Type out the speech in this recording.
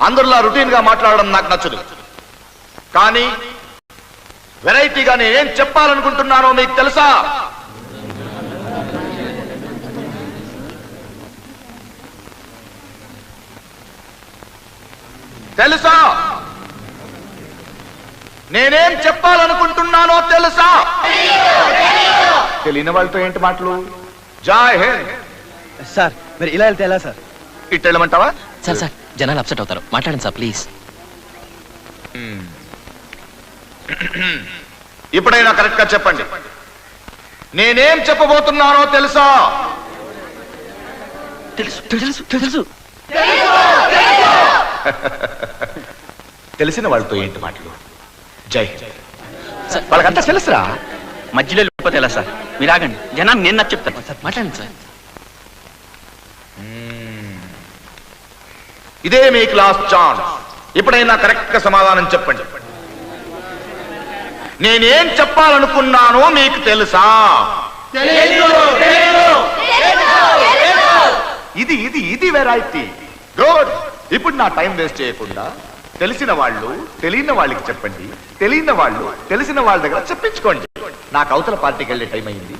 అందరిలా రొటీన్ గా మాట్లాడడం నాకు నచ్చదు. కానీ వెరైటీగా నేనేం చెప్పాలనుకుంటున్నానో మీకు తెలుసా? తెలుసా? నేనేం చెప్పాలనుకుంటున్నానో తెలుసా? తెలియని వాళ్ళతో ఏంటి మాటలు? జై హింద్. సార్ మీరు ఇలా వెళ్తే ఎలా సార్? ఇటు వెళ్ళమంటావా? సార్ సార్ జనాలు అప్సెట్ అవుతారు, మాట్లాడండి సార్ ప్లీజ్. ఇప్పుడైనా కరెక్ట్ గా చెప్పండి, నేనేం చెప్పబోతున్నానో తెలుసా? తెలుసు తెలుసు తెలుసు. తెలిసిన వాళ్ళతో ఏంటి మాటలు? జై హింద్. సార్ వాళ్ళకంతా తెలుసురా. మధ్యలో వెళ్ళిపోతే ఎలా సార్? మీరు ఆగండి, జనాన్ని నేను నాకు చెప్తాను. సార్ మాట్లాడండి సార్. ఇదే మీ క్లాస్ ఛాన్స్. ఇప్పుడైనా కరెక్ట్ గా సమాధానం చెప్పండి. నేనేం చెప్పాలనుకున్నానో మీకు తెలుసా? ఇది ఇది ఇది వెరైటీ. గుడ్. ఇప్పుడు నా టైం వేస్ట్ చేయకుండా తెలిసిన వాళ్ళు తెలియని వాళ్ళకి చెప్పండి, తెలియని వాళ్ళు తెలిసిన వాళ్ళ దగ్గర చెప్పించుకోండి. నాకు అవతల పార్టీకి వెళ్ళే టైం అయింది.